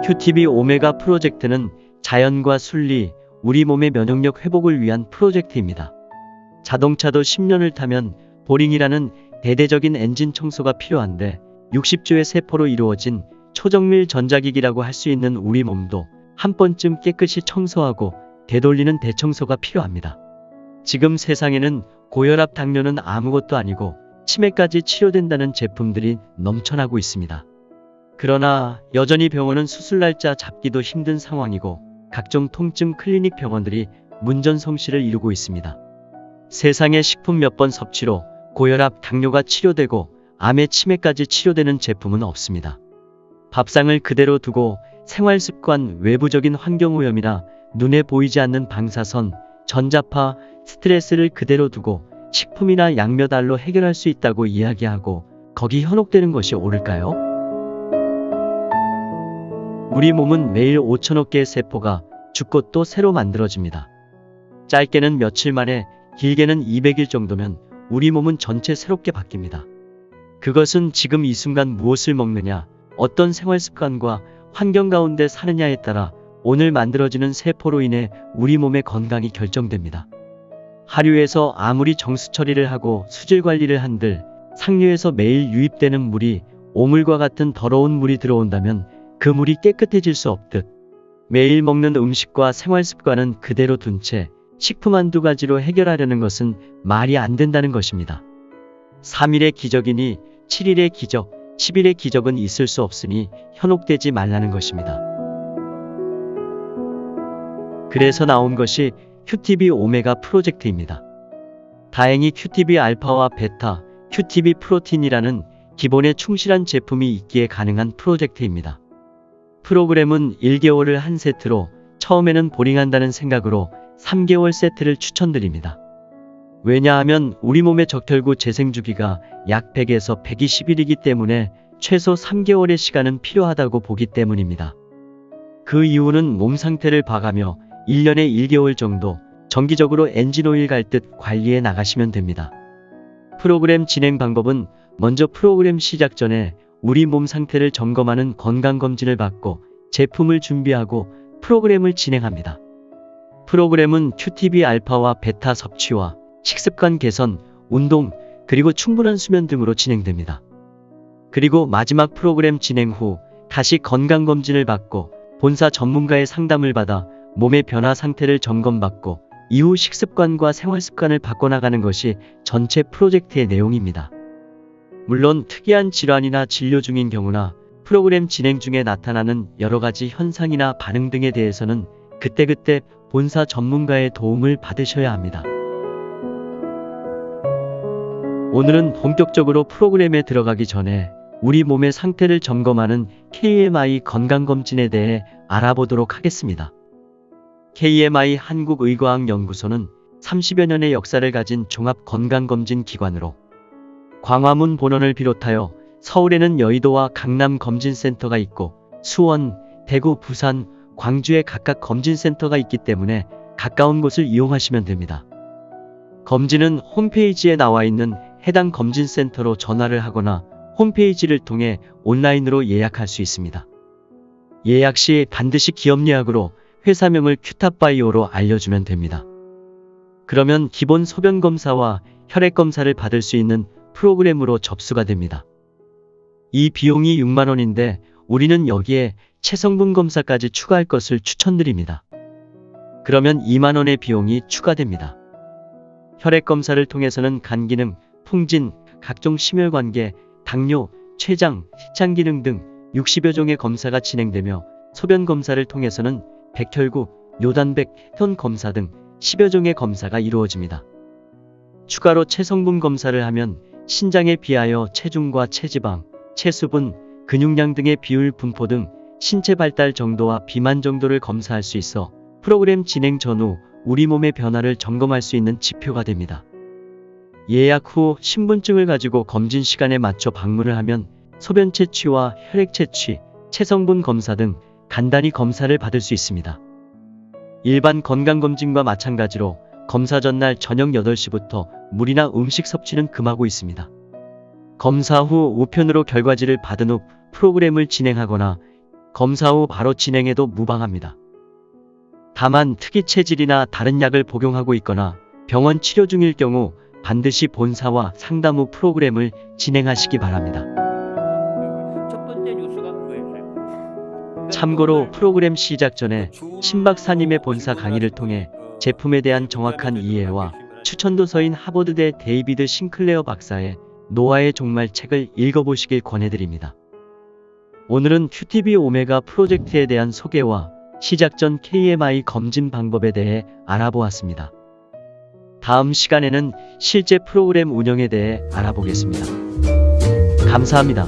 큐티비 오메가 프로젝트는 자연과 순리, 우리 몸의 면역력 회복을 위한 프로젝트입니다. 자동차도 10년을 타면 보링이라는 대대적인 엔진 청소가 필요한데 60조의 세포로 이루어진 초정밀 전자기기라고 할 수 있는 우리 몸도 한 번쯤 깨끗이 청소하고 되돌리는 대청소가 필요합니다. 지금 세상에는 고혈압, 당뇨는 아무것도 아니고 치매까지 치료된다는 제품들이 넘쳐나고 있습니다. 그러나 여전히 병원은 수술 날짜 잡기도 힘든 상황이고 각종 통증 클리닉 병원들이 문전성시를 이루고 있습니다. 세상에 식품 몇 번 섭취로 고혈압, 당뇨가 치료되고 암의 치매까지 치료되는 제품은 없습니다. 밥상을 그대로 두고 생활습관, 외부적인 환경오염이나 눈에 보이지 않는 방사선, 전자파, 스트레스를 그대로 두고 식품이나 약 몇 알로 해결할 수 있다고 이야기하고 거기 현혹되는 것이 옳을까요? 우리 몸은 매일 5천억 개의 세포가 죽고 또 새로 만들어집니다. 짧게는 며칠 만에, 길게는 200일 정도면 우리 몸은 전체 새롭게 바뀝니다. 그것은 지금 이 순간 무엇을 먹느냐, 어떤 생활습관과 환경 가운데 사느냐에 따라 오늘 만들어지는 세포로 인해 우리 몸의 건강이 결정됩니다. 하류에서 아무리 정수 처리를 하고 수질 관리를 한들 상류에서 매일 유입되는 물이 오물과 같은 더러운 물이 들어온다면 그 물이 깨끗해질 수 없듯 매일 먹는 음식과 생활습관은 그대로 둔 채 식품 한두 가지로 해결하려는 것은 말이 안 된다는 것입니다. 3일의 기적이니 7일의 기적, 10일의 기적은 있을 수 없으니 현혹되지 말라는 것입니다. 그래서 나온 것이 큐티비 오메가 프로젝트입니다. 다행히 큐티비 알파와 베타, 큐티비 프로틴이라는 기본에 충실한 제품이 있기에 가능한 프로젝트입니다. 프로그램은 1개월을 한 세트로 처음에는 보링한다는 생각으로 3개월 세트를 추천드립니다. 왜냐하면 우리 몸의 적혈구 재생주기가 약 100에서 120일이기 때문에 최소 3개월의 시간은 필요하다고 보기 때문입니다. 그 이유는 몸 상태를 봐가며 1년에 1개월 정도 정기적으로 엔진오일 갈듯 관리해 나가시면 됩니다. 프로그램 진행 방법은 먼저 프로그램 시작 전에 우리 몸 상태를 점검하는 건강검진을 받고 제품을 준비하고 프로그램을 진행합니다. 프로그램은 큐티비 알파와 베타 섭취와 식습관 개선, 운동, 그리고 충분한 수면 등으로 진행됩니다. 그리고 마지막 프로그램 진행 후 다시 건강검진을 받고 본사 전문가의 상담을 받아 몸의 변화 상태를 점검받고 이후 식습관과 생활습관을 바꿔나가는 것이 전체 프로젝트의 내용입니다. 물론 특이한 질환이나 진료 중인 경우나 프로그램 진행 중에 나타나는 여러가지 현상이나 반응 등에 대해서는 그때그때 본사 전문가의 도움을 받으셔야 합니다. 오늘은 본격적으로 프로그램에 들어가기 전에 우리 몸의 상태를 점검하는 KMI 건강검진에 대해 알아보도록 하겠습니다. KMI 한국의과학연구소는 30여 년의 역사를 가진 종합건강검진 기관으로 광화문 본원을 비롯하여 서울에는 여의도와 강남 검진센터가 있고 수원, 대구, 부산, 광주에 각각 검진센터가 있기 때문에 가까운 곳을 이용하시면 됩니다. 검진은 홈페이지에 나와 있는 해당 검진센터로 전화를 하거나 홈페이지를 통해 온라인으로 예약할 수 있습니다. 예약 시 반드시 기업 예약으로 회사명을 큐탑바이오로 알려주면 됩니다. 그러면 기본 소변검사와 혈액검사를 받을 수 있는 프로그램으로 접수가 됩니다. 이 비용이 6만원인데 우리는 여기에 체성분 검사까지 추가할 것을 추천드립니다. 그러면 2만원의 비용이 추가됩니다. 혈액검사를 통해서는 간기능, 풍진, 각종 심혈관계, 당뇨, 췌장, 시창기능 등 60여 종의 검사가 진행되며 소변검사를 통해서는 백혈구, 요단백, 혈 검사 등 10여 종의 검사가 이루어집니다. 추가로 체성분 검사를 하면 신장에 비하여 체중과 체지방, 체수분, 근육량 등의 비율 분포 등 신체 발달 정도와 비만 정도를 검사할 수 있어 프로그램 진행 전후 우리 몸의 변화를 점검할 수 있는 지표가 됩니다. 예약 후 신분증을 가지고 검진 시간에 맞춰 방문을 하면 소변 채취와 혈액 채취, 체성분 검사 등 간단히 검사를 받을 수 있습니다. 일반 건강검진과 마찬가지로 검사 전날 저녁 8시부터 물이나 음식 섭취는 금하고 있습니다. 검사 후 우편으로 결과지를 받은 후 프로그램을 진행하거나 검사 후 바로 진행해도 무방합니다. 다만 특이 체질이나 다른 약을 복용하고 있거나 병원 치료 중일 경우 반드시 본사와 상담 후 프로그램을 진행하시기 바랍니다. 첫 번째 뉴스가 그거였어요. 참고로 프로그램 시작 전에 신 박사님의 본사 강의를 통해 제품에 대한 정확한 이해와 추천도서인 하버드대 데이비드 싱클레어 박사의 노화의 종말 책을 읽어보시길 권해드립니다. 오늘은 QTB 오메가 프로젝트에 대한 소개와 시작 전 KMI 검진 방법에 대해 알아보았습니다. 다음 시간에는 실제 프로그램 운영에 대해 알아보겠습니다. 감사합니다.